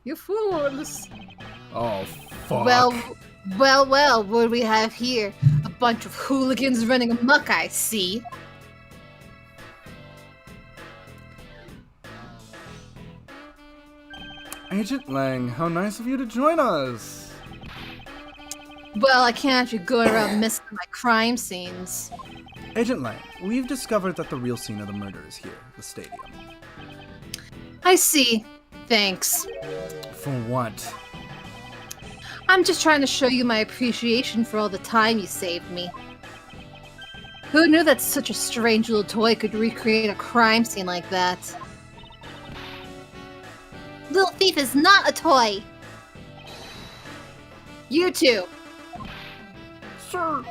You fools! Oh, fuck. Well, what do we have here? A bunch of hooligans running amok, I see. Agent Lang, how nice of you to join us. Well, I can't have you going around missing my crime scenes. Agent Lang, we've discovered that the real scene of the murder is here, the stadium. I see. Thanks. For what? I'm just trying to show you my appreciation for all the time you saved me. Who knew that such a strange little toy could recreate a crime scene like that? Little Thief is not a toy! You two! Sir!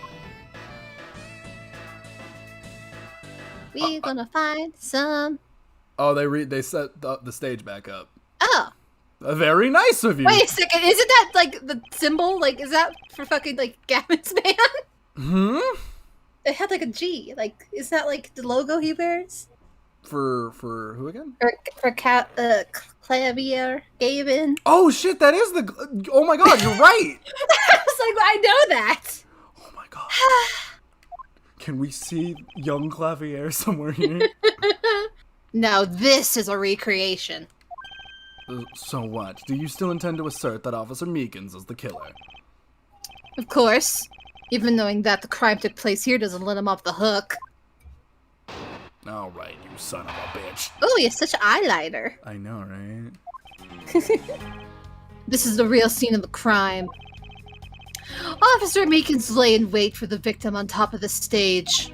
We're gonna find some... Oh, they set the stage back up. Oh! Very nice of you! Wait a second, isn't that, like, the symbol? Like, is that for fucking, like, Gavin's band? Hmm? It had, like, a G. Like, is that, like, the logo he wears? For who again? For Clavier, Gavin. Oh shit, that is the... Oh my god, you're right! I was like, I know that! Oh my god. Can we see young Clavier somewhere here? No, this is a recreation. So what? Do you still intend to assert that Officer Meekins is the killer? Of course. Even knowing that the crime took place here doesn't let him off the hook. Alright, you son of a bitch. Oh, you're such an eyeliner. I know, right? This is the real scene of the crime. Officer Meekins lay in wait for the victim on top of the stage.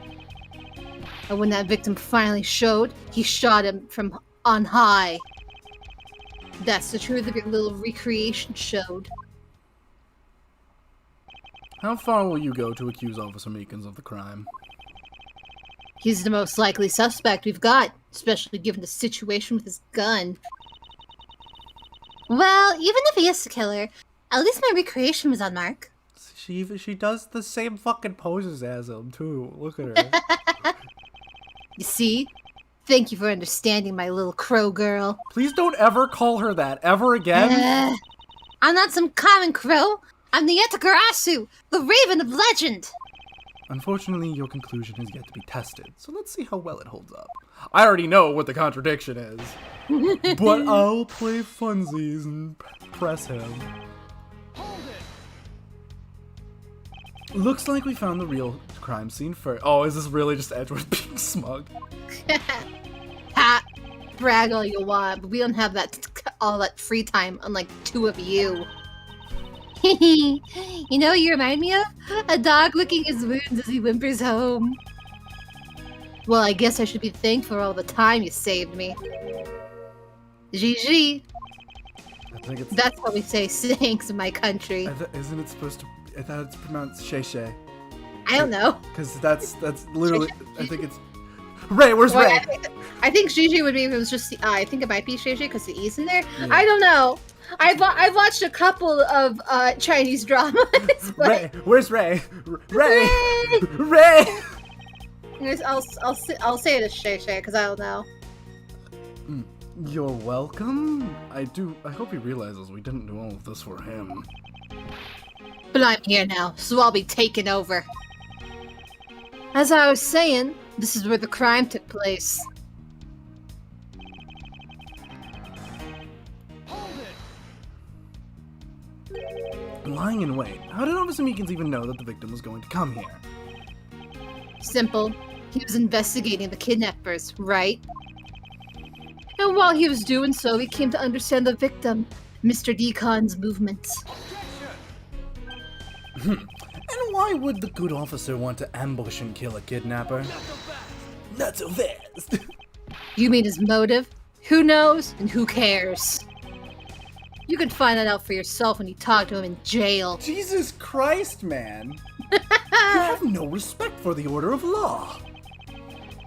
And when that victim finally showed, he shot him from on high. That's the truth of your little recreation showed. How far will you go to accuse Officer Meekins of the crime? He's the most likely suspect we've got, especially given the situation with his gun. Well, even if he is the killer, at least my recreation was on mark. She does the same fucking poses as him, too. Look at her. You see? Thank you for understanding, my little crow girl. Please don't ever call her that, ever again. I'm not some common crow. I'm the Etakarasu, the Raven of Legend. Unfortunately, your conclusion has yet to be tested, so let's see how well it holds up. I already know what the contradiction is. But I'll play funsies and press him. Looks like we found the real crime scene first. Oh, is this really just Edgeworth being smug? Ha! Brag all you want, but we don't have all that free time, unlike two of you. You know what you remind me of? A dog licking his wounds as he whimpers home. Well, I guess I should be thankful for all the time you saved me. Gigi. That's how we say thanks in my country. Isn't it supposed to... I thought it's pronounced Shay. I don't know. Because that's literally... I think it's... Ray, where's Ray? I think Gigi would be if it was just the I. I think it might be Shay because the E's in there. Yeah. I don't know. I've watched a couple of Chinese dramas. Ray, where's Ray? Ray! Ray! I'll say it as Shay because I don't know. You're welcome. I hope he realizes we didn't do all of this for him. But I'm here now, so I'll be taking over. As I was saying, this is where the crime took place. Lying in wait. How did Officer Meekins even know that the victim was going to come here? Simple. He was investigating the kidnappers, right? And while he was doing so, he came to understand the victim, Mr. Deacon's movements. And why would the good officer want to ambush and kill a kidnapper? Not so fast. You mean his motive? Who knows and who cares? You can find that out for yourself when you talk to him in jail. Jesus Christ, man. You have no respect for the order of law.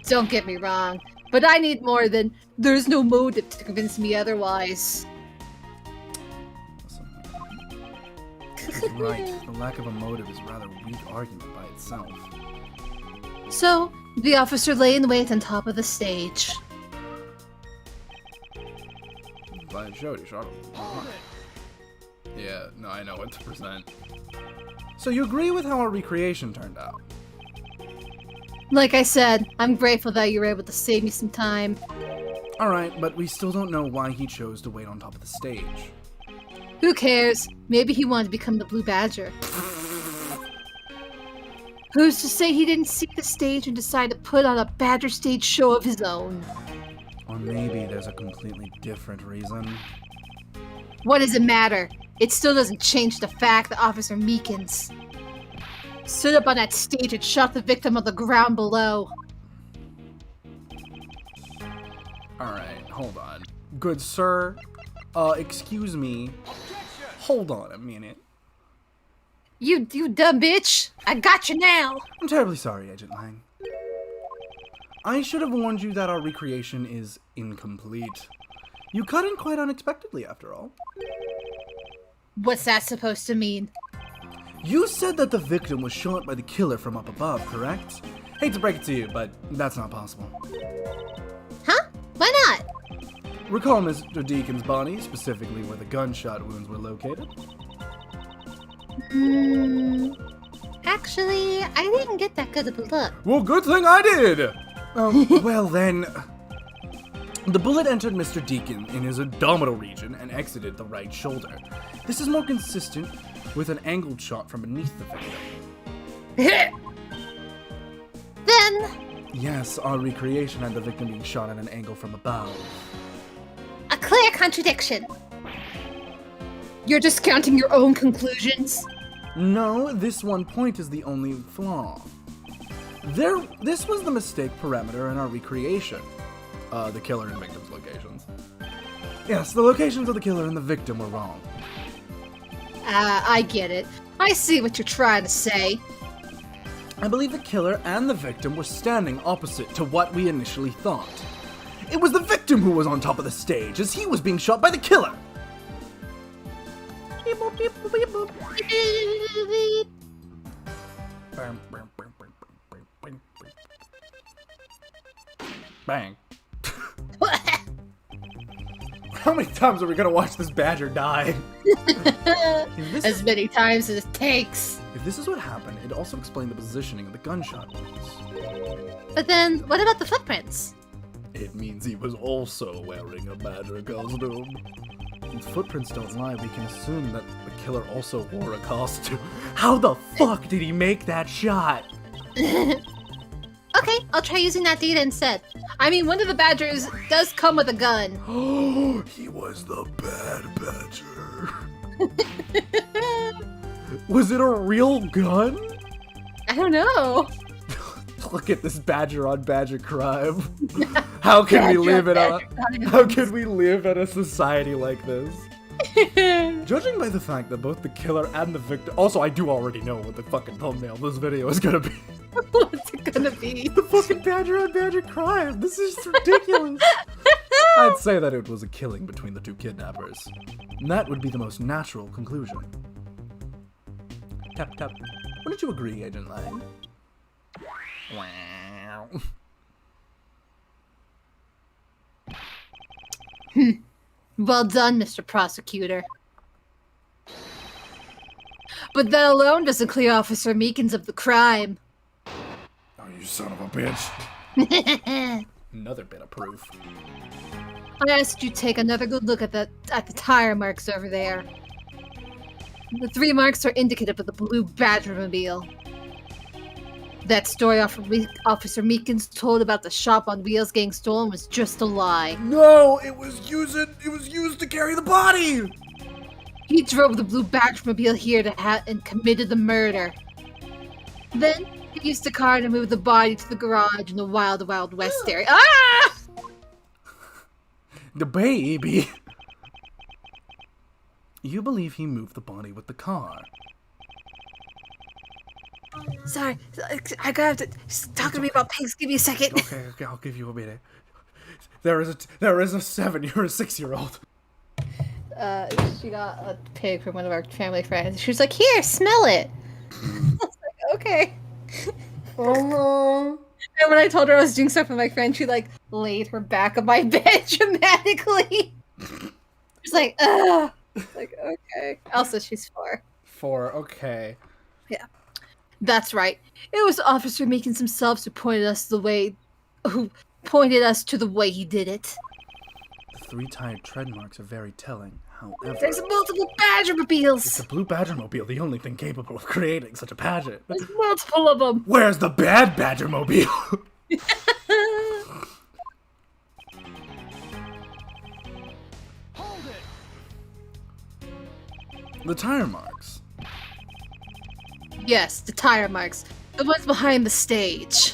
Don't get me wrong, but I need more than there's no motive to convince me otherwise. He's right. The lack of a motive is a rather weak argument by itself. So, the officer lay in wait on top of the stage. glad it showed. You shot him. Yeah, no, I know what to present. So you agree with how our recreation turned out? Like I said, I'm grateful that you were able to save me some time. Alright, but we still don't know why he chose to wait on top of the stage. Who cares? Maybe he wanted to become the Blue Badger. Who's to say he didn't see the stage and decide to put on a Badger stage show of his own? Or maybe there's a completely different reason. What does it matter? It still doesn't change the fact that Officer Meekins stood up on that stage and shot the victim on the ground below. Alright, hold on. Good sir, excuse me. Hold on a minute. You dumb bitch! I got you now! I'm terribly sorry, Agent Lang. I should have warned you that our recreation is incomplete. You cut in quite unexpectedly, after all. What's that supposed to mean? You said that the victim was shot by the killer from up above, correct? Hate to break it to you, but that's not possible. Huh? Why not? Recall Mr. Deacon's body, specifically where the gunshot wounds were located? Actually, I didn't get that good of a look. Well, good thing I did! Well then... The bullet entered Mr. Deacon in his abdominal region and exited the right shoulder. This is more consistent with an angled shot from beneath the victim. Then... Yes, our recreation had the victim being shot at an angle from above. a clear contradiction. You're discounting your own conclusions? No, this one point is the only flaw. This was the mistake parameter in our recreation. The killer and victim's locations. Yes, the locations of the killer and the victim were wrong. I get it. I see what you're trying to say. I believe the killer and the victim were standing opposite to what we initially thought. It was the victim who was on top of the stage, as he was being shot by the killer! Bang. How many times are we gonna watch this badger die? As many times as it takes. If this is what happened, it also explained the positioning of the gunshot wounds. But then, what about the footprints? It means he was also wearing a badger costume. Since footprints don't lie, we can assume that the killer also wore a costume. How the fuck did he make that shot? Okay, I'll try using that data instead. I mean, one of the badgers does come with a gun. Oh, he was the bad badger. Was it a real gun? I don't know. Look at this badger on badger crime. How can we live in a society like this? Judging by the fact that both the killer and the victim... Also, I do already know what the fucking thumbnail of this video is gonna be. What's it gonna be? The fucking badger on badger crime. This is ridiculous. I'd say that it was a killing between the two kidnappers. And that would be the most natural conclusion. Tap tap. Wouldn't you agree, Agent Lang? Wow. Well done, Mr. Prosecutor. But that alone doesn't clear Officer Meekins of the crime. Oh, you son of a bitch. Another bit of proof. I asked you to take another good look at the tire marks over there. The 3 marks are indicative of the blue Badgermobile. That story Officer Meekins told about the shop on wheels getting stolen was just a lie. No, it was used to carry the body. He drove the blue Badgermobile here and committed the murder. Then he used the car to move the body to the garage in the Wild Wild West area. Ah! The baby. You believe he moved the body with the car? Sorry, I gotta talk to me about pigs. Give me a second. Okay, I'll give you a minute. There is a 7. You're a 6-year-old. She got a pig from one of our family friends. She was like, "Here, smell it." I was like, "Okay." And when I told her I was doing stuff with my friend, she like laid her back on my bed dramatically. It's like, ugh. Like, okay. Also, she's 4. 4, okay. Yeah. That's right. It was Officer Meekins himself who pointed us to the way he did it. The 3 tired tread marks are very telling. However, There's multiple Badgermobiles. is the blue Badgermobile the only thing capable of creating such a pageant? There's multiple of them. Where's the bad Badgermobile? Hold it! The tire marks. Yes, the tire marks. The ones behind the stage.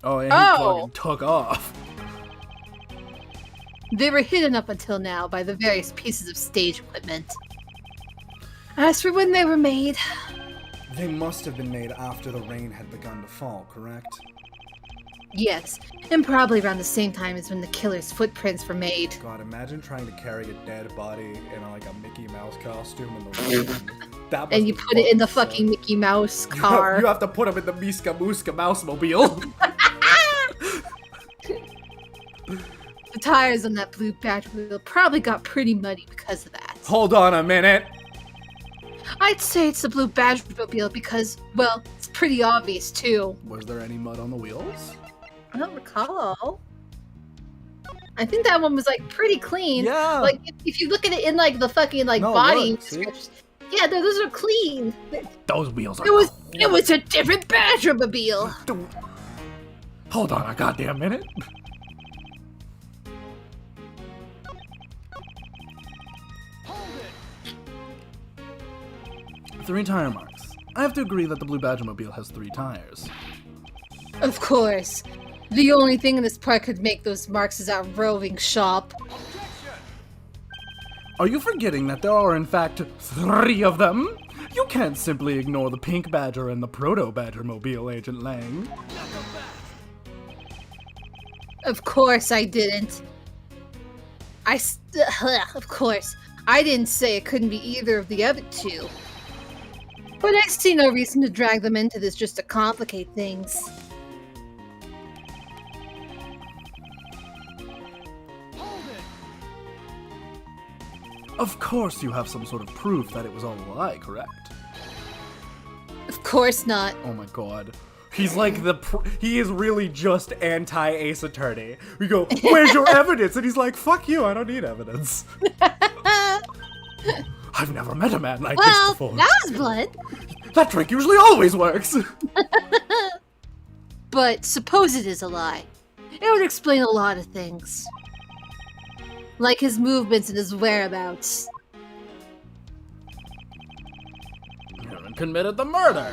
Oh, and he fucking took off. They were hidden up until now by the various pieces of stage equipment. As for when they were made... They must have been made after the rain had begun to fall, correct? Yes, and probably around the same time as when the killer's footprints were made. God, imagine trying to carry a dead body in like a Mickey Mouse costume in the rain. That And you must put it in the suck. fucking Mickey Mouse car. You have to put him in the Miska Muska Mousemobile. The tires on that blue Badgermobile probably got pretty muddy because of that. Hold on a minute. I'd say it's the blue Badgermobile because, well, it's pretty obvious too. Was there any mud on the wheels? I don't recall. I think that one was like pretty clean. Yeah. Like if you look at it in like the fucking like No, body look, see? description, yeah, no, those are clean. Those wheels are It was cool. a different Badgermobile. Hold on a goddamn minute. Hold it! 3 tire marks. I have to agree that the blue Badgermobile has 3 tires. Of course. The only thing in this park could make those marks is our roving shop. Objection! Are you forgetting that there are in fact 3 of them? You can't simply ignore the pink Badger and the proto Badgermobile, Agent Lang. Of course I didn't. Of course. I didn't say it couldn't be either of the other 2. But I see no reason to drag them into this just to complicate things. Hold it! Of course you have some sort of proof that it was all a lie, correct? Of course not. Oh my god. He's like he is really just anti-Ace Attorney. We go, where's your evidence? And he's like, fuck you, I don't need evidence. I've never met a man like this Well, before. that was blood. That trick usually always works. But suppose it is a lie. It would explain a lot of things. Like his movements and his whereabouts. You haven't committed the murder.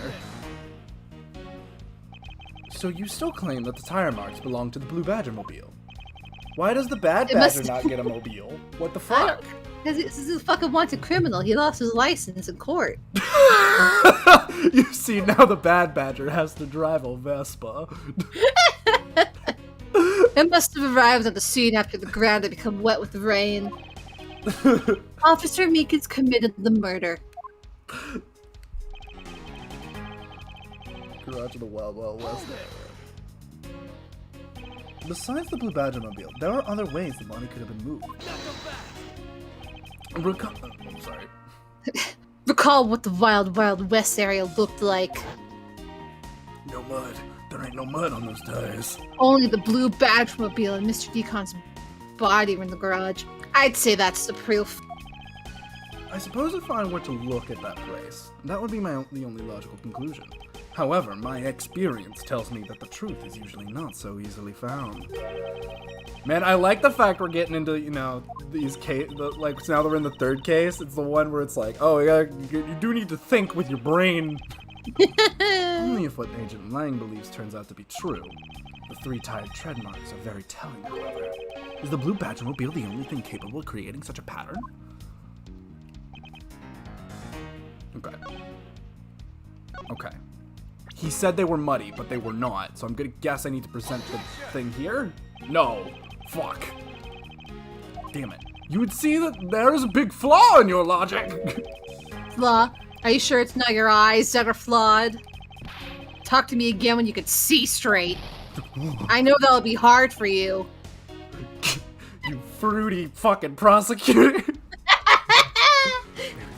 So you still claim that the tire marks belong to the blue Badgermobile? Why does the bad It must- Badger not get a mobile? What the fuck? Because this is a fucking wanted criminal. He lost his license in court. You see, now the bad Badger has to drive a Vespa. It must have arrived on the scene after the ground had become wet with rain. Officer Meekins committed the murder. Garage of the Wild Wild West area. Besides the blue Badgermobile, there are other ways the body could have been moved. I'm sorry. Recall what the Wild Wild West area looked like. No mud. There ain't no mud on those tires. Only the blue Badgermobile and Mr. Deacon's body were in the garage. I'd say that's the proof. I suppose if I were to look at that place, that would be the only logical conclusion. However, my experience tells me that the truth is usually not so easily found. Man, I like the fact we're getting into, you know, these like, now they're in the 3rd case. It's the one where it's like, oh, yeah, you do need to think with your brain. Only if what Agent Lang believes turns out to be true. The 3 tired tread marks are very telling, however. Is the blue Badgermobile the only thing capable of creating such a pattern? Okay. Okay. He said they were muddy, but they were not, so I'm gonna guess I need to present the thing here? No. Fuck. Damn it. You would see that there is a big flaw in your logic. Flaw? Are you sure it's not your eyes that are flawed? Talk to me again when you can see straight. I know that'll be hard for you. You fruity fucking prosecutor.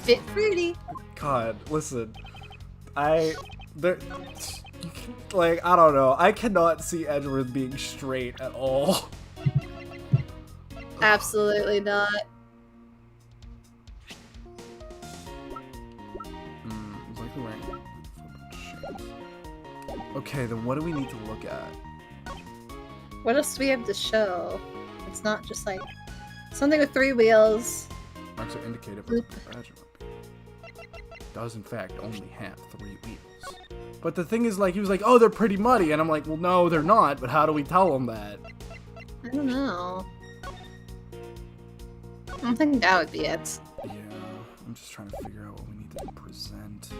Fit fruity. God, listen. I don't know. I cannot see Edgeworth being straight at all. Absolutely not. It's like the right. Okay, then what do we need to look at? What else do we have to show? It's not just like something with 3 wheels. Marks are indicated by the badger mobile. Does in fact only have 3 wheels. But the thing is, like, he was like, oh, they're pretty muddy, and I'm like, well, no, they're not. But how do we tell them that? I don't know. I don't think that would be it. Yeah, I'm just trying to figure out what we need to present.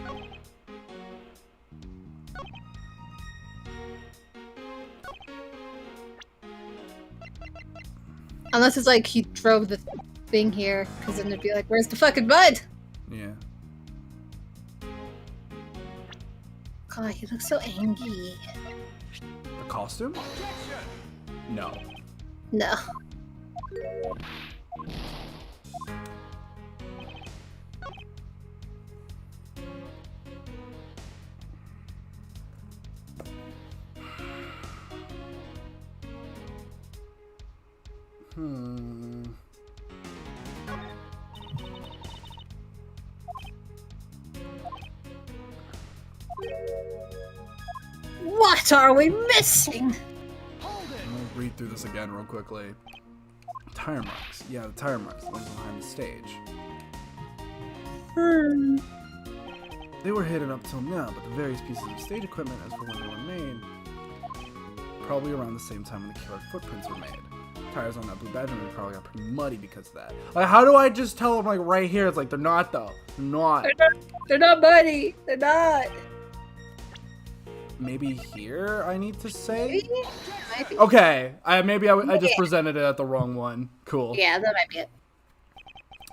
Unless it's like he drove the thing here, because then it'd be like, where's the fucking mud? Yeah. God, he looks so angry. The costume? No. No. What are we missing? I'm gonna read through this again real quickly. Tire marks. Yeah, the tire marks. The ones behind the stage. They were hidden up till now, but the various pieces of stage equipment as for when they were made, probably around the same time when the killer footprints were made. Tires on that blue badger probably got pretty muddy because of that. Like, how do I just tell them, like, right here? It's like, they're not, though. They're not. They're not muddy. They're not. Maybe here I need to say? Maybe? Might be. Okay. I just presented it at the wrong one. Cool. Yeah, that might be it.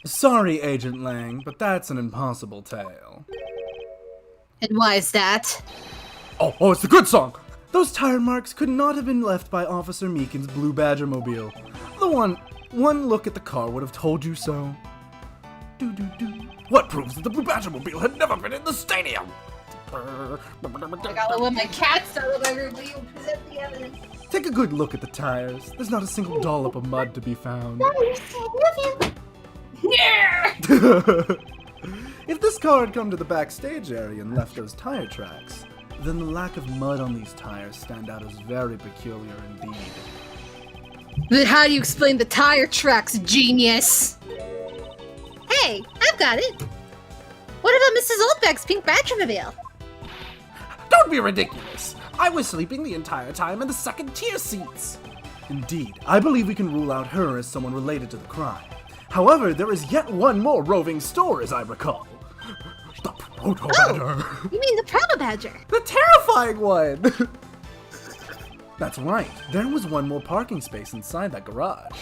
Sorry, Agent Lang, but that's an impossible tale. And why is that? Oh, it's the good song! Those tire marks could not have been left by Officer Meekin's blue badger mobile. The one look at the car would have told you so. What proves that the blue badger mobile had never been in the stadium? I got one of my cats out of my review. Present the evidence. Take a good look at the tires. There's not a single dollop of mud to be found. Yeah. If this car had come to the backstage area and left those tire tracks, then the lack of mud on these tires stand out as very peculiar indeed. Then how do you explain the tire tracks, genius? Hey, I've got it. What about Mrs. Oldbeck's pink Batmobile? Don't be ridiculous! I was sleeping the entire time in the second-tier seats! Indeed, I believe we can rule out her as someone related to the crime. However, there is yet one more roving store, as I recall. The Proto Badger! You mean the Proto Badger? The terrifying one! That's right, there was one more parking space inside that garage.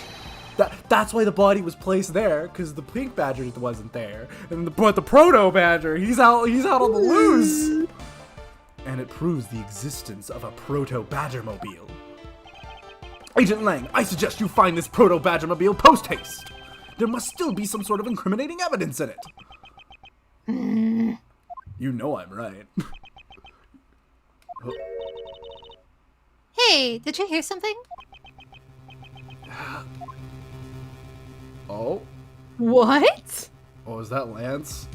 That's why the body was placed there, because the pink badger wasn't there. But the Proto Badger, he's out on the loose! And it proves the existence of a Proto Badgermobile. Agent Lang, I suggest you find this Proto Badgermobile post-haste. There must still be some sort of incriminating evidence in it. You know I'm right. Hey, did you hear something? Oh? What? Oh, is that Lance?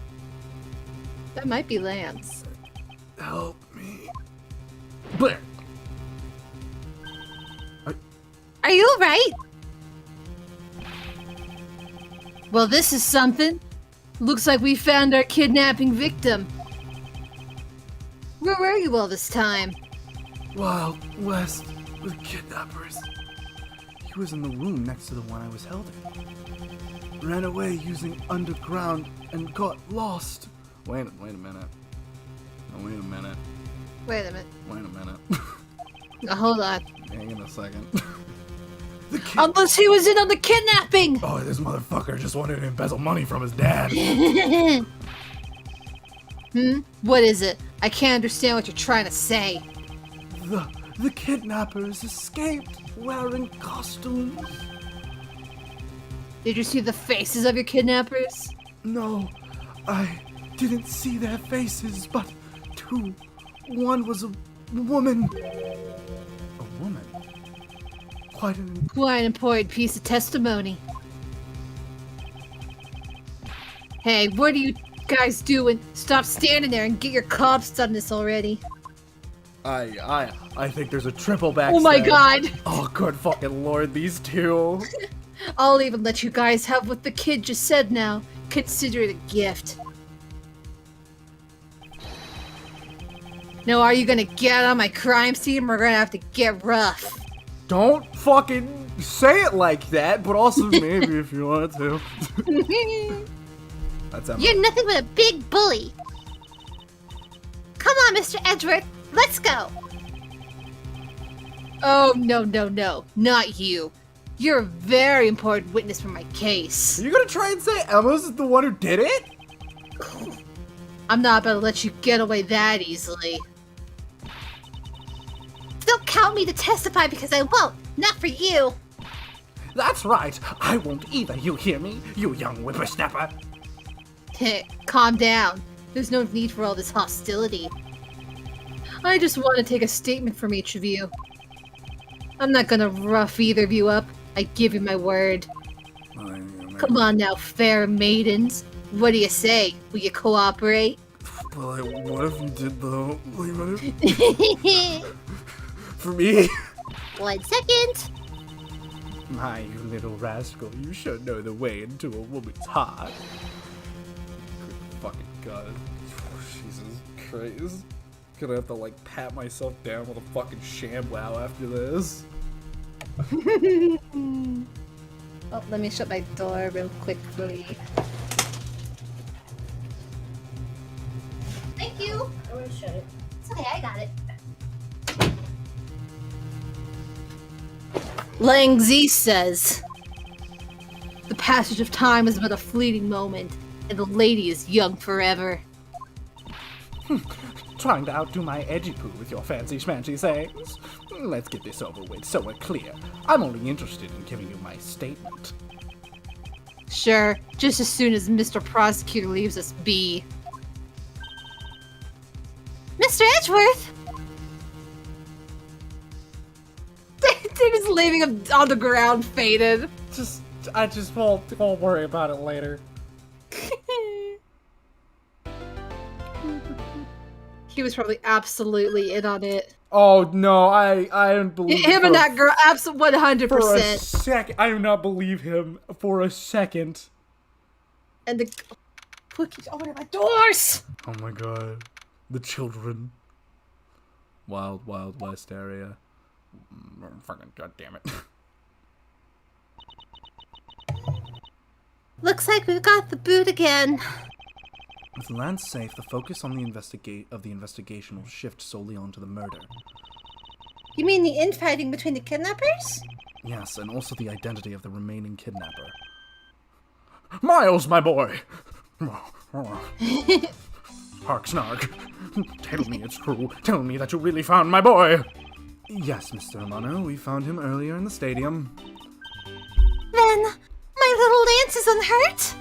That might be Lance. Help me. Blair! Are you alright? Well, this is something. Looks like we found our kidnapping victim. Where were you all this time? Wild West with kidnappers. He was in the room next to the one I was held in. Ran away using underground and got lost. Wait a minute. Oh, wait a minute. Wait a minute. Wait a minute. Now, hold on. Hang on a second. Unless he was in on the kidnapping! Oh, this motherfucker just wanted to embezzle money from his dad. What is it? I can't understand what you're trying to say. The kidnappers escaped wearing costumes. Did you see the faces of your kidnappers? No, I didn't see their faces, but two. One was a woman. A woman? Quite an... Quite an important piece of testimony. Hey, what are you guys doing? Stop standing there and get your cops done this already. I think there's a triple backstab. Oh my god! Oh, good fucking lord, these two. I'll even let you guys have what the kid just said now. Consider it a gift. Now, are you gonna get on my crime scene? We're gonna have to get rough. Don't fucking say it like that, but also maybe if you want to. That's Emma. You're nothing but a big bully. Come on, Mr. Edgeworth. Let's go. Oh, no, not you. You're a very important witness for my case. Are you gonna try and say Emma's the one who did it? I'm not about to let you get away that easily. Don't count me to testify because I won't. Not for you. That's right. I won't either, you hear me? You young whippersnapper. Calm down. There's no need for all this hostility. I just want to take a statement from each of you. I'm not gonna rough either of you up. I give you my word. Come on now, fair maidens. What do you say? Will you cooperate? Well, what if you did though? What if... For me? 1 second. My, you little rascal, you should know the way into a woman's heart. Good fucking god. Jesus Christ. Gonna have to, like, pat myself down with a fucking ShamWow after this. Oh, let me shut my door real quickly. Thank you. I want to shut it. It's okay, I got it. Lang Z says, the passage of time is but a fleeting moment, and the lady is young forever. Trying to outdo my edgy poo with your fancy schmancy sayings? Let's get this over with so we're clear. I'm only interested in giving you my statement. Sure, just as soon as Mr. Prosecutor leaves us be. Mr. Edgeworth! They're just leaving him on the ground, faded. I just won't worry about it later. He was probably absolutely in on it. Oh no, I don't believe Him and that girl, absolutely 100%. For a second, I do not believe him for a second. And the look, he's opening my doors. Oh my god, the children. Wild West area. Fucking goddamn it. Looks like we've got the boot again. With Lance safe, the focus on the investigation will shift solely onto the murder. You mean the infighting between the kidnappers? Yes, and also the identity of the remaining kidnapper. Miles, my boy! Hark snark. Tell me it's true. Tell me that you really found my boy! Yes, Mr. Romano, we found him earlier in the stadium. Then, my little Lance is unhurt?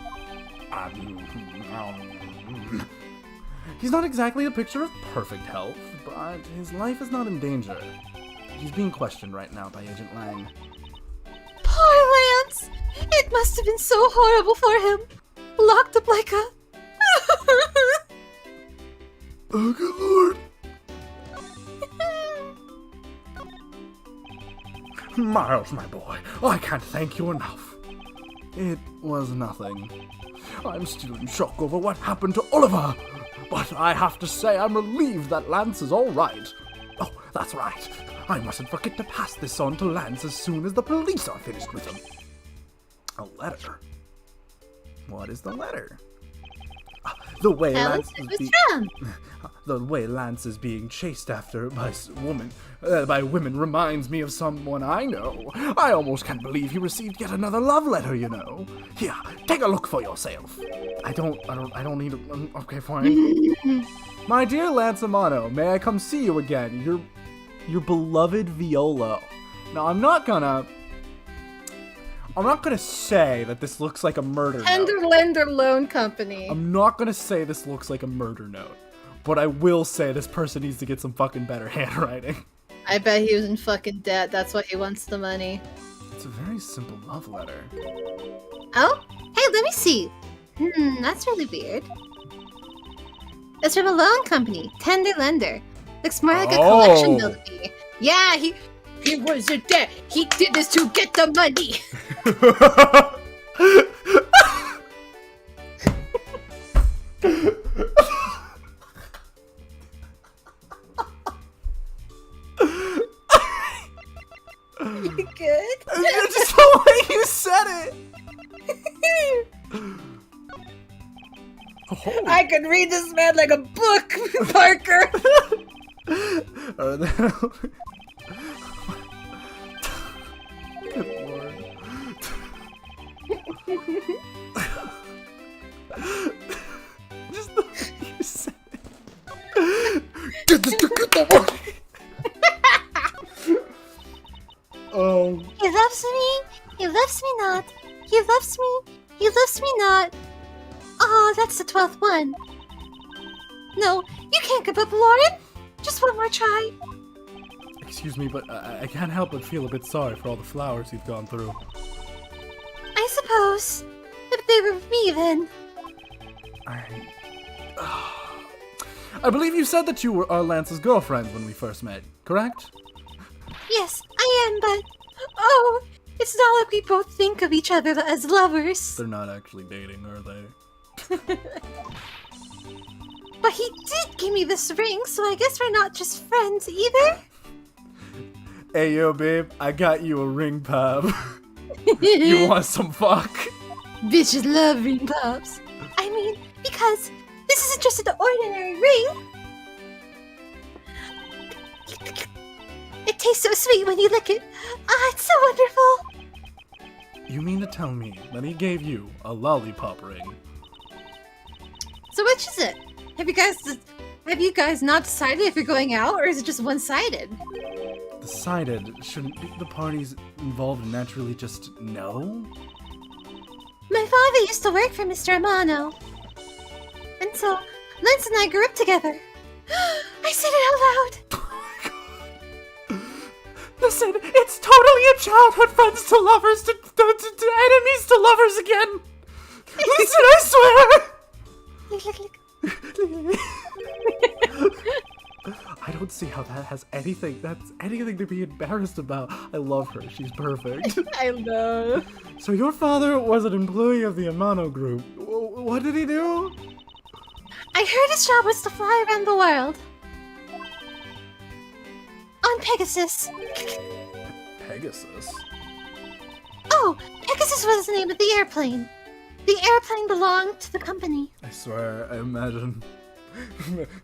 He's not exactly a picture of perfect health, but his life is not in danger. He's being questioned right now by Agent Lang. Poor Lance! It must have been so horrible for him. Locked up like a... Oh, good lord! Miles, my boy, I can't thank you enough. It was nothing. I'm still in shock over what happened to Oliver. But I have to say I'm relieved that Lance is all right. Oh, that's right. I mustn't forget to pass this on to Lance as soon as the police are finished with him. A letter? What is the letter? The way Lance is being chased after by women reminds me of someone I know. I almost can't believe he received yet another love letter, you know. Here, take a look for yourself. I don't need to, okay, fine. My dear Lance Amano, may I come see you again? Your beloved Viola. Now, I'm not gonna I'm not gonna say that this looks like a murder note. Tender Lender Loan Company. I'm not gonna say this looks like a murder note. But I will say this person needs to get some fucking better handwriting. I bet he was in fucking debt. That's why he wants the money. It's a very simple love letter. Oh? Hey, let me see. That's really weird. It's from a loan company. Tender Lender. Looks more like a collection bill to me. Yeah, he was in debt. He did this to get the money. You good? Just the way you said it. Oh. I could read this man like a book, Parker. Good lord. Just the way you said it. Get the money. He loves me. He loves me not. He loves me. He loves me not. Oh, that's the 12th one. No, you can't give up, Lauren. Just one more try. Excuse me, but I can't help but feel a bit sorry for all the flowers you've gone through. I suppose. If they were me, then. I believe you said that you were Lance's girlfriend when we first met, correct? Yes, I am, but... Oh, it's not like we both think of each other as lovers. They're not actually dating, are they? But he did give me this ring, so I guess we're not just friends either. Hey, yo, babe, I got you a ring pop. You want some fuck? Bitches love ring pops. I mean, because this isn't just an ordinary ring. It tastes so sweet when you lick it. Ah, it's so wonderful. You mean to tell me that he gave you a lollipop ring? So which is it? Have you guys not decided if you're going out, or is it just one-sided? Decided, shouldn't the parties involved naturally just know? My father used to work for Mr. Amano. And so, Lance and I grew up together. I said it out loud. Listen, it's totally a childhood friends to lovers to enemies to lovers again. Listen, I swear. I don't see how that has anything to be embarrassed about. I love her. She's perfect. I know. So your father was an employee of the Amano group. What did he do? I heard his job was to fly around the world. On Pegasus. Pegasus? Oh, Pegasus was the name of the airplane. The airplane belonged to the company. I swear, I imagine.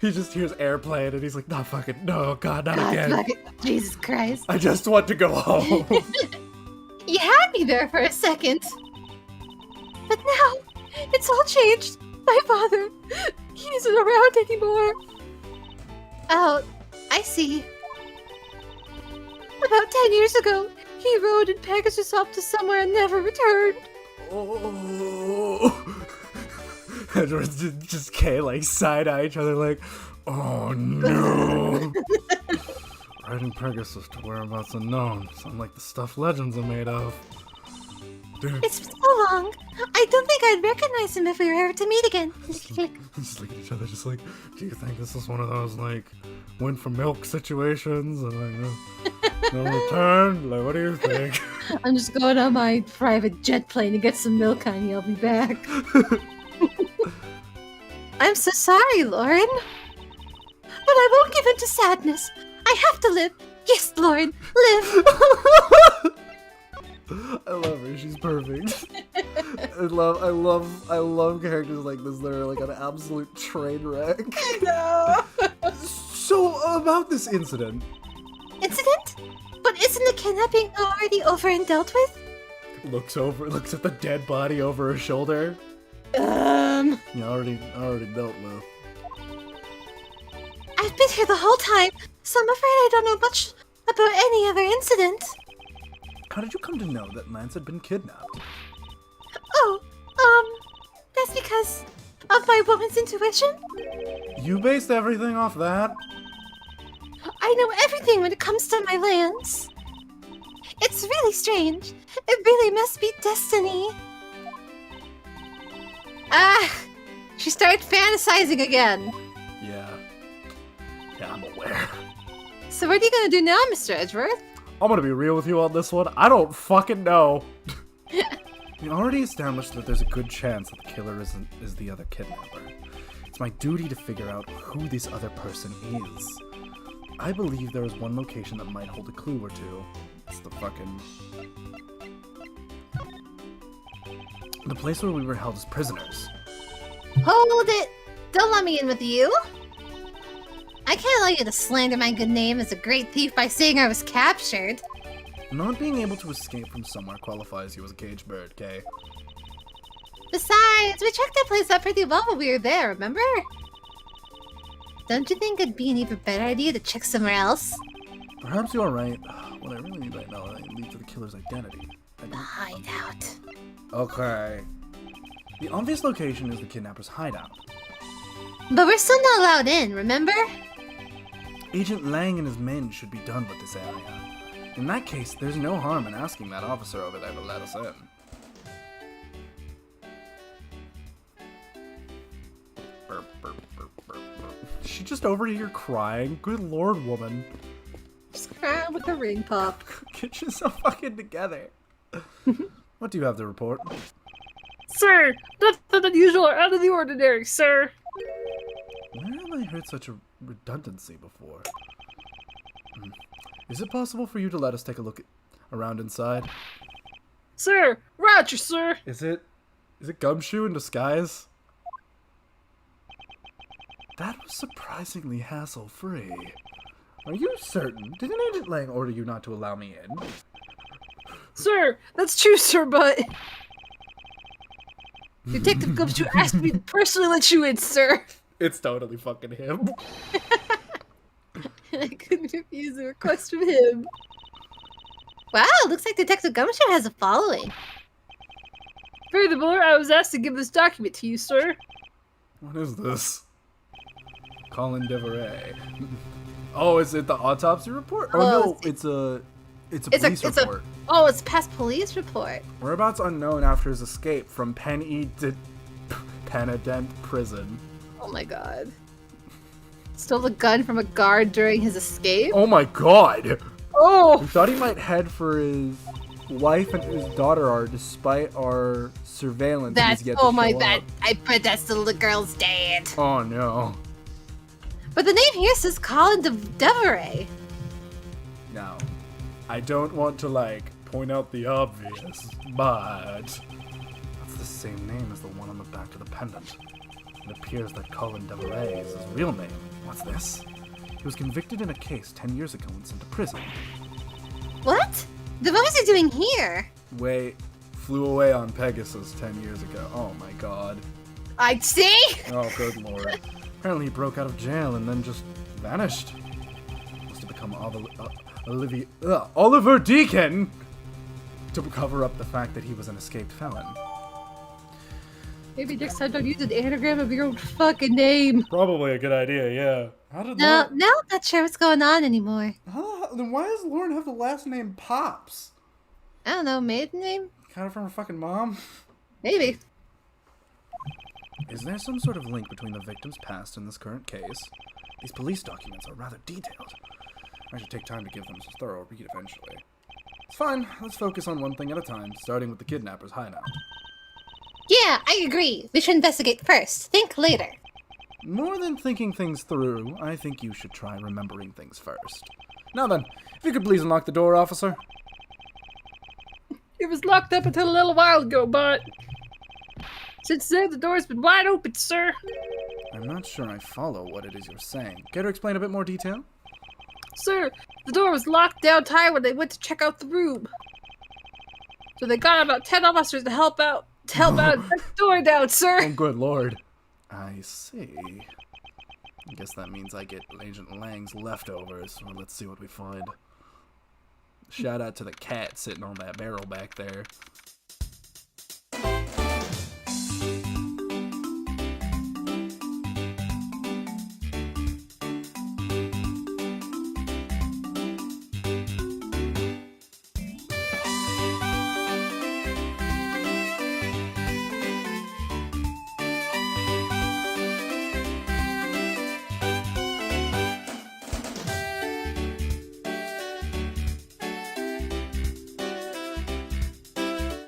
He just hears airplane and he's like, no, fuck it, no, God, not again. Fuck it. Jesus Christ. I just want to go home. You had me there for a second. But now, it's all changed. My father, he isn't around anymore. Oh, I see. About 10 years ago, he rode in Pegasus up to somewhere and never returned. Oh. Edgeworth just can't like side-eye each other like, oh no. Riding Pegasus to whereabouts unknown. Sound like the stuff legends are made of. Dude. It's been so long. I don't think I'd recognize him if we were ever to meet again. Just look at each other just like, do you think this is one of those like went for milk situations and like no return? Like, what do you think? I'm just going on my private jet plane to get some milk, honey. I'll be back. I'm so sorry, Lauren. But I won't give in to sadness. I have to live. Yes, Lauren, live. I love her. She's perfect. I love characters like this that are like an absolute train wreck. I know. So about this incident. Incident? But isn't the kidnapping already over and dealt with? Looks at the dead body over her shoulder. Yeah, already dealt with. I've been here the whole time, so I'm afraid I don't know much about any other incident. How did you come to know that Lance had been kidnapped? Oh, that's because of my woman's intuition. You based everything off that? I know everything when it comes to my lands. It's really strange. It really must be destiny. She started fantasizing again. Yeah, I'm aware. So what are you gonna do now, Mr. Edgeworth? I'm gonna be real with you on this one. I don't fucking know. We already established that there's a good chance that the killer is the other kidnapper. It's my duty to figure out who this other person is. I believe there is one location that might hold a clue or two. It's the place where we were held as prisoners. Hold it! Don't let me in with you. I can't allow you to slander my good name as a great thief by saying I was captured. Not being able to escape from somewhere qualifies you as a caged bird, Kay. Besides, we checked that place out pretty well when we were there, remember? Don't you think it'd be an even better idea to check somewhere else? Perhaps you are right. What I really need right now is lead to the killer's identity. The hideout. Okay. The obvious location is the kidnapper's hideout. But we're still not allowed in, remember? Agent Lang and his men should be done with this area. In that case, there's no harm in asking that officer over there to let us in. Burp, burp, burp, burp, burp. Is she just over here crying? Good lord, woman. Just crying with a ring pop. Get yourself fucking together. What do you have to report? Sir, nothing unusual or out of the ordinary, sir. Where have I heard such a redundancy before? Is it possible for you to let us take a look around inside? Sir, roger, sir. Is it Gumshoe in disguise? That was surprisingly hassle-free. Are you certain? Didn't Agent Lang order you not to allow me in? Sir, that's true, sir, but... Detective Gumshoe asked me to personally let you in, sir. It's totally fucking him. I couldn't refuse a request from him. Wow, looks like Detective Gumshoe has a following. Furthermore, I was asked to give this document to you, sir. What is this? Colin Deveray. Oh, is it the autopsy report? Oh, no, it's a police report. It's past police report. Whereabouts unknown after his escape from Penedent prison. Oh my god. Stole the gun from a guard during his escape? Oh my god! Oh! We thought he might head for his wife and his daughter are, despite our surveillance. I bet that's the little girl's dad. Oh no. But the name here says Colin Deveray. Now, I don't want to, point out the obvious, but that's the same name as the one on the back of the pendant. It appears that Colin Deveray is his real name. What's this? He was convicted in a case 10 years ago and sent to prison. What? Then what was he doing here? Flew away on Pegasus 10 years ago. Oh my god. I'd see? Oh, good lord. Apparently he broke out of jail and then just vanished. Must have become Oliver Deacon to cover up the fact that he was an escaped felon. Maybe next time don't use an anagram of your own fucking name. Probably a good idea, yeah. No, I'm not sure what's going on anymore. Then why does Lauren have the last name Pops? I don't know, maiden name? Kind of from her fucking mom? Maybe. Is there some sort of link between the victim's past and this current case? These police documents are rather detailed. I should take time to give them a thorough read eventually. It's fine, let's focus on one thing at a time, starting with the kidnapper's hideout. Yeah, I agree. We should investigate first. Think later. More than thinking things through, I think you should try remembering things first. Now then, if you could please unlock the door, officer. It was locked up until a little while ago, but... Since then, the door's been wide open, sir. I'm not sure I follow what it is you're saying. Care to explain a bit more detail? Sir, the door was locked down tight when they went to check out the room. So they got about 10 officers to help out and break the door down, sir. Oh, good lord. I see. I guess that means I get Agent Lang's leftovers. Well, let's see what we find. Shout out to the cat sitting on that barrel back there.